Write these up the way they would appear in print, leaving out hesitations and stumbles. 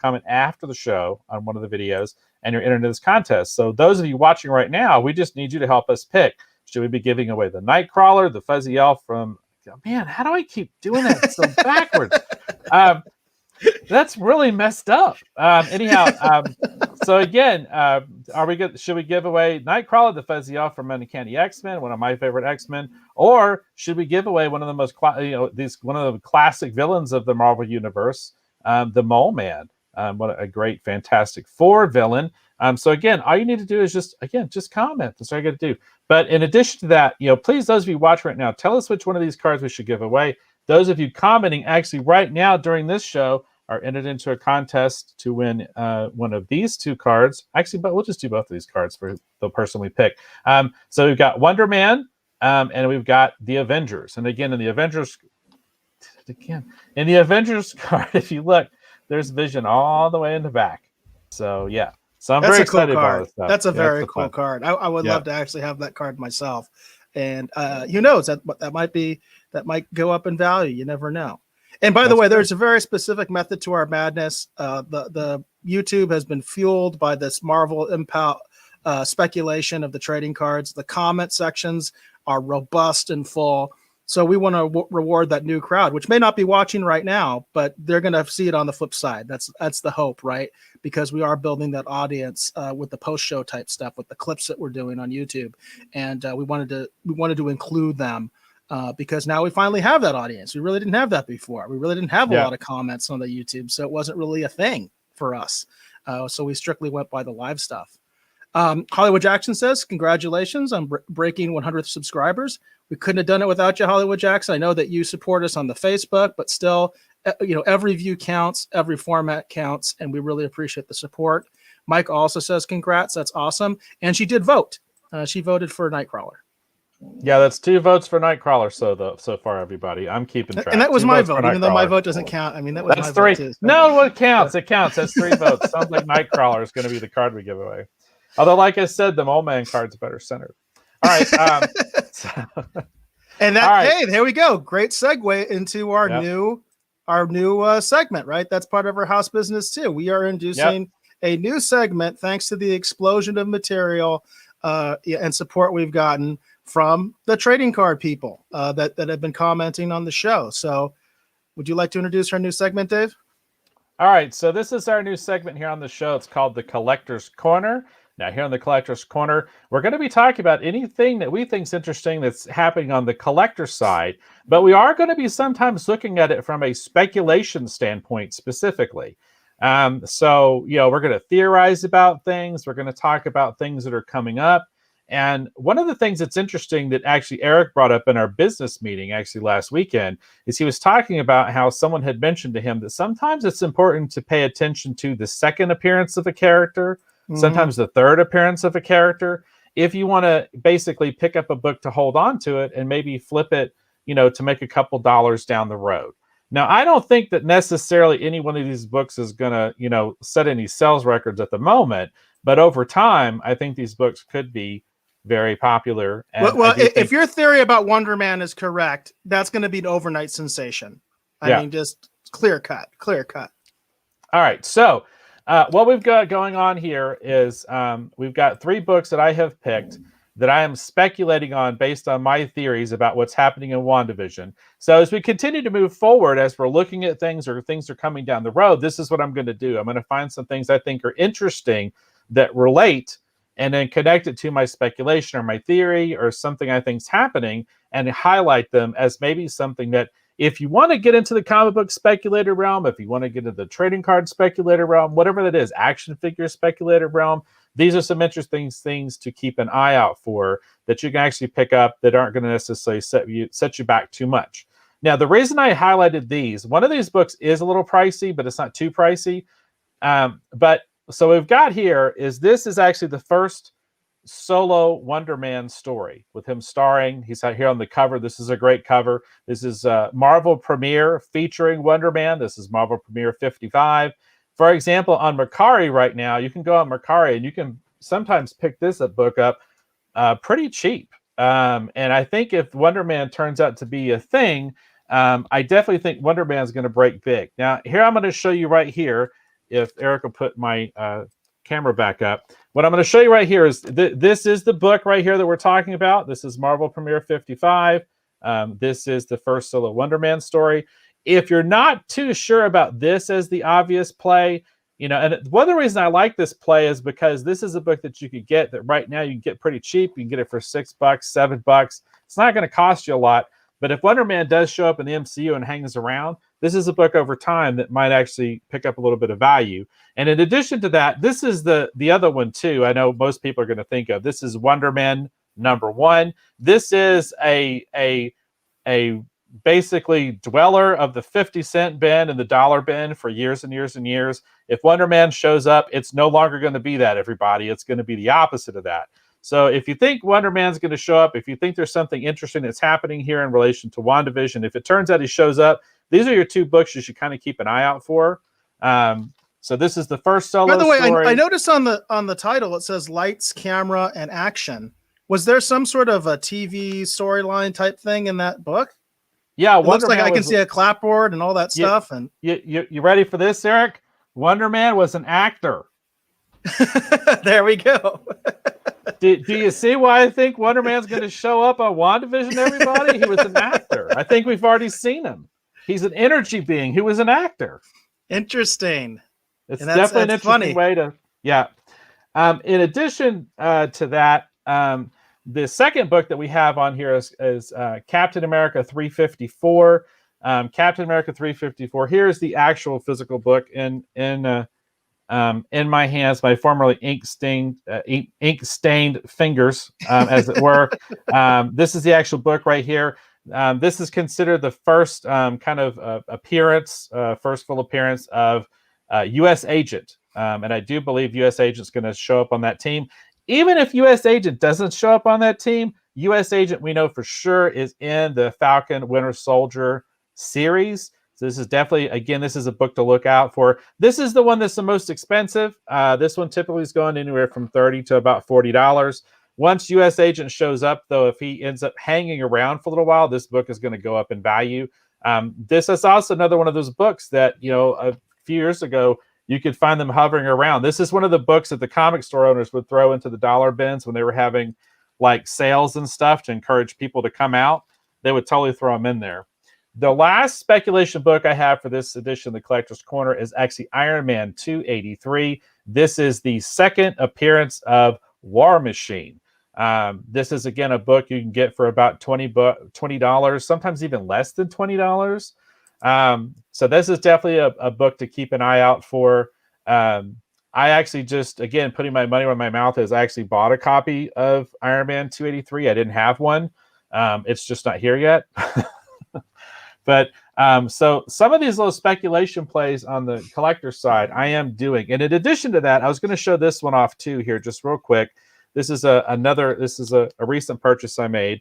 comment after the show on one of the videos, and you're entered into this contest. So those of you watching right now, we just need you to help us pick. Should we be giving away the Nightcrawler, the Fuzzy Elf from... Man, how do I keep doing that so backwards? That's really messed up. Anyhow, so again, should we give away Nightcrawler, the Fuzzy Elf from Uncanny X-Men, one of my favorite X-Men, or should we give away one of the most one of the classic villains of the Marvel universe, the Mole Man? What a great Fantastic Four villain. So again, all you need to do is just comment. That's all you got to do. But in addition to that, please, those of you watching right now, tell us which one of these cards we should give away. Those of you commenting actually right now during this show are entered into a contest to win one of these two cards. Actually, but we'll just do both of these cards for the person we pick. So we've got Wonder Man, and we've got the Avengers. And again, in the Avengers card, if you look, there's Vision all the way in the back. So yeah. So I'm very excited about this stuff. That's a very cool card. I would love to actually have that card myself. And who knows, that might go up in value. You never know. And by the way, there's a very specific method to our madness. The YouTube has been fueled by this Marvel impact speculation of the trading cards. The comment sections are robust and full. So we want to reward that new crowd, which may not be watching right now, but they're going to see it on the flip side. That's the hope, right? Because we are building that audience with the post-show type stuff, with the clips that we're doing on YouTube, and we wanted to include them because now we finally have that audience. We really didn't have that before. We really didn't have a lot of comments on the YouTube, so it wasn't really a thing for us. So we strictly went by the live stuff. Hollywood Jackson says, congratulations on breaking 100 subscribers. We couldn't have done it without you, Hollywood Jackson. I know that you support us on the Facebook, but still, every view counts, every format counts, and we really appreciate the support. Mike also says, congrats. That's awesome. And she did vote. She voted for Nightcrawler. Yeah, that's 2 votes for Nightcrawler so far, everybody. I'm keeping track. And that was my vote, even though my vote doesn't count. I mean, that's my 3. vote too. So. No, it counts. It counts. That's 3 votes. Sounds like Nightcrawler is going to be the card we give away. Although, like I said, the Mole Man card's better centered. All right. And hey, there we go. Great segue into our new segment, right? That's part of our house business too. We are introducing a new segment thanks to the explosion of material and support we've gotten from the trading card people that have been commenting on the show. So would you like to introduce our new segment, Dave? All right. So this is our new segment here on the show. It's called the Collector's Corner. Now, here on the Collector's Corner, we're going to be talking about anything that we think is interesting that's happening on the collector side, but we are going to be sometimes looking at it from a speculation standpoint specifically. So, we're going to theorize about things. We're going to talk about things that are coming up. And one of the things that's interesting that actually Eric brought up in our business meeting actually last weekend is he was talking about how someone had mentioned to him that sometimes it's important to pay attention to the second appearance of a character, sometimes the third appearance of a character, if you want to basically pick up a book to hold on to it and maybe flip it, to make a couple dollars down the road. Now, I don't think that necessarily any one of these books is going to, set any sales records at the moment, but over time, I think these books could be very popular. And if your theory about Wonder Man is correct, that's going to be an overnight sensation. I mean, just clear cut. All right. So, what we've got going on here is we've got 3 books that I have picked that I am speculating on based on my theories about what's happening in WandaVision. So as we continue to move forward, as we're looking at things or things are coming down the road, this is what I'm going to do. I'm going to find some things I think are interesting that relate and then connect it to my speculation or my theory or something I think is happening and highlight them as maybe something that, if you want to get into the comic book speculator realm, if you want to get into the trading card speculator realm, whatever that is, action figure speculator realm, these are some interesting things to keep an eye out for that you can actually pick up that aren't going to necessarily set you back too much. Now, the reason I highlighted these, one of these books is a little pricey, but it's not too pricey. But so we've got here this is actually the first solo Wonder Man story with him starring. He's out here on the cover. This is a great cover. This is Marvel Premiere featuring Wonder Man. This is Marvel Premiere 55. For example, on Mercari right now, you can go on Mercari and you can sometimes pick this book up pretty cheap. And I think if Wonder Man turns out to be a thing, I definitely think Wonder Man is going to break big. Now, here I'm going to show you right here if Eric will put my camera back up. What I'm going to show you right here is this is the book right here that we're talking about. This is Marvel Premiere 55. This is the first solo Wonder Man story. If you're not too sure about this as the obvious play, you know, and one of the reasons I like this play is because this is a book that you could get that right now you can get pretty cheap. You can get it for $6, $7. It's not going to cost you a lot. But if Wonder Man does show up in the MCU and hangs around, this is a book over time that might actually pick up a little bit of value. And in addition to that, this is the other one too. I know most people are going to think of. This is Wonder Man #1. This is a basically dweller of the 50-cent bin and the dollar bin for years and years and years. If Wonder Man shows up, it's no longer going to be that, everybody. It's going to be the opposite of that. So if you think Wonder Man's going to show up, if you think there's something interesting that's happening here in relation to WandaVision, if it turns out he shows up, these are your two books you should kind of keep an eye out for. So this is the first solo By the way, story. I noticed on the title it says lights, camera, and action. Was there some sort of a TV storyline type thing in that book? Yeah, it looks like I can see a clapboard and all that stuff. And you ready for this, Eric? Wonder Man was an actor. There we go. Do you see why I think Wonder Man's going to show up on WandaVision, everybody? He was an actor. I think we've already seen him. He's an energy being who was an actor. Interesting. It's definitely an interesting way to, yeah. In addition to that, the second book that we have on here is Captain America 354. Captain America 354. Here's the actual physical book in my hands, my formerly ink-stained fingers, as it were. This is the actual book right here. This is considered the first kind of appearance, first full appearance of U.S. Agent. And I do believe U.S. Agent's going to show up on that team. Even if U.S. Agent doesn't show up on that team, U.S. Agent, we know for sure, is in the Falcon Winter Soldier series. So this is definitely, again, this is a book to look out for. This is the one that's the most expensive. This one typically is going anywhere from $30 to about $40. Once U.S. Agent shows up, though, if he ends up hanging around for a little while, this book is going to go up in value. This is also another one of those books that, you know, a few years ago, you could find them hovering around. This is one of the books that the comic store owners would throw into the dollar bins when they were having like sales and stuff to encourage people to come out. They would totally throw them in there. The last speculation book I have for this edition of the Collector's Corner is actually Iron Man 283. This is the second appearance of War Machine. This is, again, a book you can get for about $20, sometimes even less than $20. So this is definitely a book to keep an eye out for. I actually just, again, putting my money where my mouth is, I actually bought a copy of Iron Man 283. I didn't have one. It's just not here yet. But so some of these little speculation plays on the collector side I am doing. And in addition to that, I was going to show this one off too here, just real quick. This is a recent purchase I made.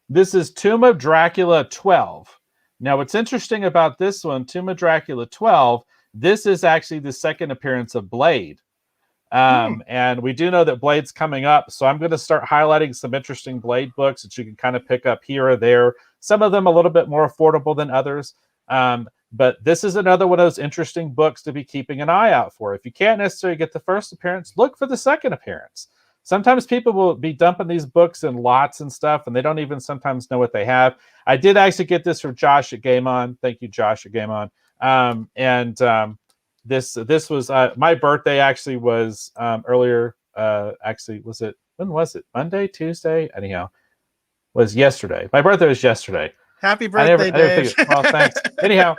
This is Tomb of Dracula 12. Now, what's interesting about this one, Tomb of Dracula 12, this is actually the second appearance of Blade. And we do know that Blade's coming up, so I'm going to start highlighting some interesting Blade books that you can kind of pick up here or there. Some of them a little bit more affordable than others. But this is another one of those interesting books to be keeping an eye out for. If you can't necessarily get the first appearance, look for the second appearance. Sometimes people will be dumping these books in lots and stuff, and they don't even sometimes know what they have. I did actually get this from Josh at Game On. Thank you, Josh at Game On. This was my birthday. Actually, was earlier. Actually, when was it? Monday, Tuesday? Anyhow, was yesterday. My birthday was yesterday. Happy birthday, Dave. Well, thanks. Anyhow,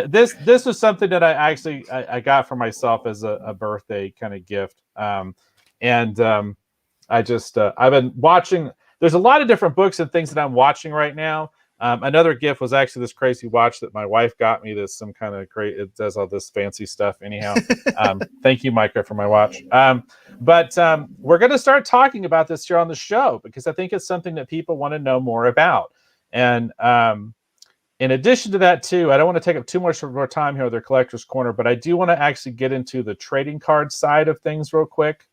this was something that I got for myself as a birthday kind of gift. I just I've been watching. There's a lot of different books and things that I'm watching right now. Another gift was actually this crazy watch that my wife got me. This some kind of great. It does all this fancy stuff. Anyhow, thank you, Micah, for my watch. But we're going to start talking about this here on the show because I think it's something that people want to know more about. And in addition to that, too, I don't want to take up too much of our time here with their Collector's Corner, but I do want to actually get into the trading card side of things real quick.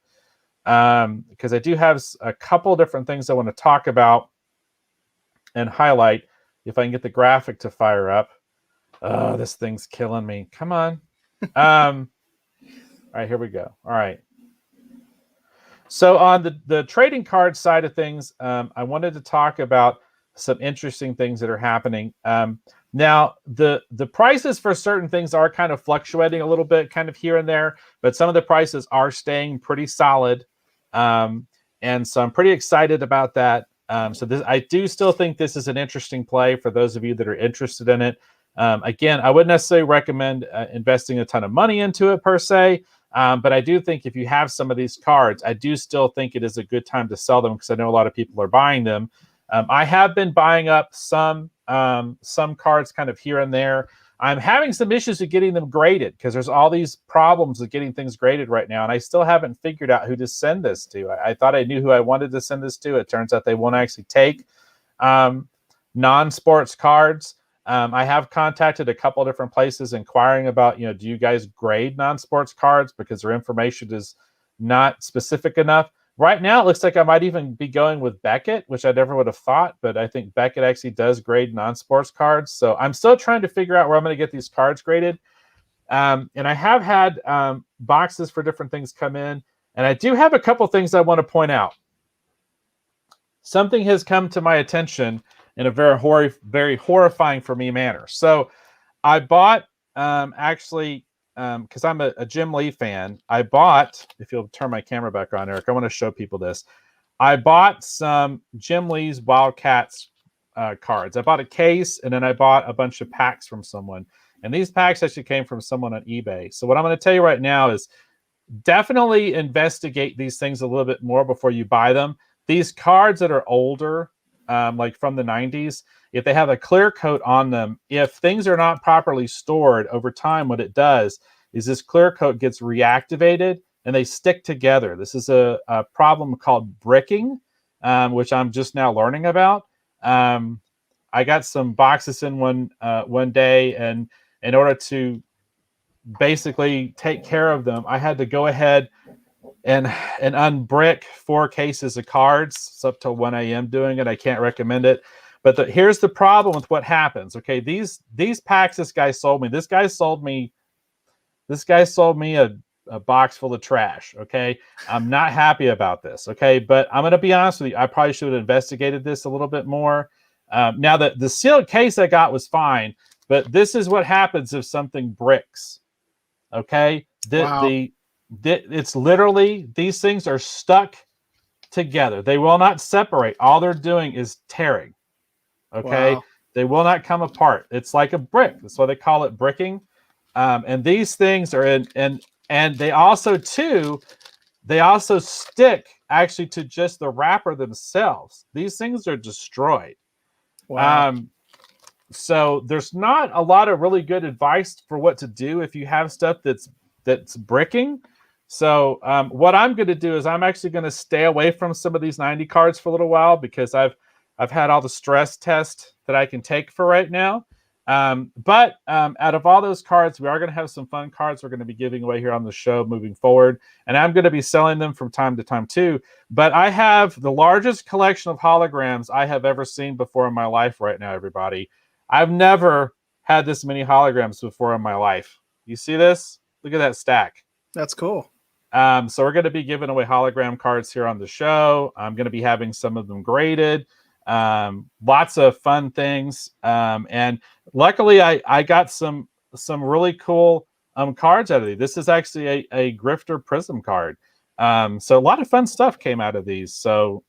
Because I do have a couple different things I want to talk about and highlight. If I can get the graphic to fire up. Oh, this thing's killing me. Come on. All right, here we go. All right. So on the trading card side of things, I wanted to talk about some interesting things that are happening. Now, the prices for certain things are kind of fluctuating a little bit, kind of here and there, but some of the prices are staying pretty solid. And so I'm pretty excited about that. So I do still think this is an interesting play for those of you that are interested in it. Again, I wouldn't necessarily recommend investing a ton of money into it per se. But I do think if you have some of these cards, I do still think it is a good time to sell them because I know a lot of people are buying them. I have been buying up some cards kind of here and there. I'm having some issues with getting them graded because there's all these problems with getting things graded right now. And I still haven't figured out who to send this to. I thought I knew who I wanted to send this to. It turns out they won't actually take non-sports cards. I have contacted a couple different places inquiring about, do you guys grade non-sports cards because their information is not specific enough. Right now, it looks like I might even be going with Beckett, which I never would have thought, but I think Beckett actually does grade non-sports cards. So I'm still trying to figure out where I'm going to get these cards graded. And I have had boxes for different things come in, and I do have a couple things I want to point out. Something has come to my attention in a very horrifying for me manner. So I bought, because I'm a Jim Lee fan, I bought, if you'll turn my camera back on, Eric, I want to show people this. I bought some Jim Lee's Wildcats cards. I bought a case, and then I bought a bunch of packs from someone. And these packs actually came from someone on eBay. So what I'm going to tell you right now is definitely investigate these things a little bit more before you buy them. These cards that are older, like from the 90s, if they have a clear coat on them, if things are not properly stored over time, what it does is this clear coat gets reactivated and they stick together. This is a problem called bricking, which I'm just now learning about. I got some boxes in one day, and in order to basically take care of them, I had to go ahead and unbrick 4 cases of cards. It's up till 1 a.m. doing it. I can't recommend it. But here's the problem with what happens. Okay, these packs this guy sold me. This guy sold me a box full of trash. Okay, I'm not happy about this. Okay, but I'm gonna be honest with you. I probably should have investigated this a little bit more. Now that the sealed case I got was fine, but this is what happens if something bricks. Okay, Wow. It's literally, these things are stuck together. They will not separate. All they're doing is tearing. Okay. Wow. They will not come apart. It's like a brick. That's why they call it bricking. And these things are and they also stick actually to just the wrapper themselves. These things are destroyed. Wow. So there's not a lot of really good advice for what to do if you have stuff that's bricking. So what I'm going to do is I'm actually going to stay away from some of these 90 cards for a little while because I've had all the stress tests that I can take for right now. But out of all those cards, we are going to have some fun cards we're going to be giving away here on the show moving forward. And I'm going to be selling them from time to time too. But I have the largest collection of holograms I have ever seen before in my life right now, everybody. I've never had this many holograms before in my life. You see this? Look at that stack. That's cool. So we're going to be giving away hologram cards here on the show. I'm going to be having some of them graded. Lots of fun things. And luckily I got some really cool cards out of these. This is actually a Grifter Prism card. So a lot of fun stuff came out of these. So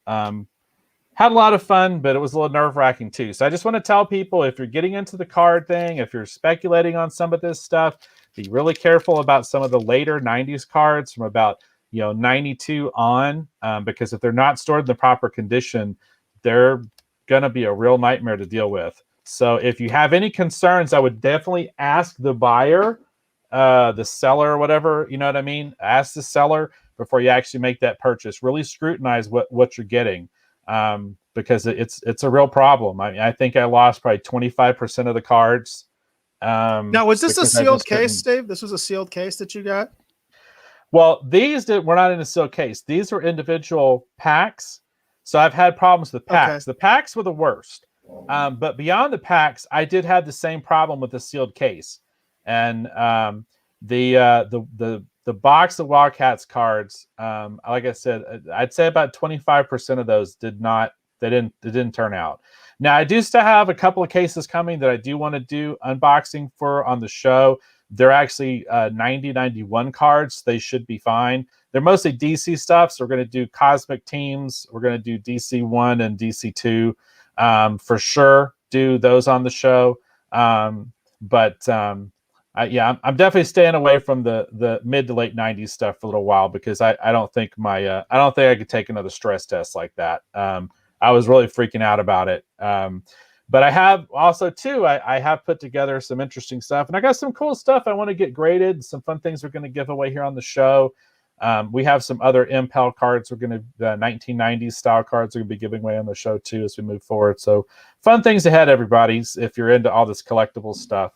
had a lot of fun, but it was a little nerve-wracking too. So I just want to tell people, if you're getting into the card thing, if you're speculating on some of this stuff, be really careful about some of the later 90s cards from about 92 on, because if they're not stored in the proper condition, they're going to be a real nightmare to deal with. So if you have any concerns, I would definitely ask the buyer, the seller, or whatever, you know what I mean? Ask the seller before you actually make that purchase. Really scrutinize what you're getting, because it's a real problem. I mean, I think I lost probably 25% of the cards. Now, was this a sealed case, Dave? This was a sealed case that you got? Well, these were not in a sealed case. These were individual packs. So I've had problems with packs. Okay. The packs were the worst. But beyond the packs, I did have the same problem with the sealed case. And The box of Wildcats cards, like I said, I'd say about 25% of those didn't turn out. Now I do still have a couple of cases coming that I do want to do unboxing for on the show. They're actually 91 cards. They should be fine. They're mostly DC stuff, so we're going to do Cosmic Teams. We're going to do DC 1 and DC 2 for sure. Do those on the show. I'm definitely staying away from the mid to late 90s stuff for a little while because I don't think I could take another stress test like that. I was really freaking out about it. But I have also too, I have put together some interesting stuff, and I got some cool stuff I want to get graded. Some fun things we're going to give away here on the show. We have some other Impel cards. We're going to the 1990s style cards we're going to be giving away on the show too as we move forward. So fun things ahead, everybody, if you're into all this collectible stuff.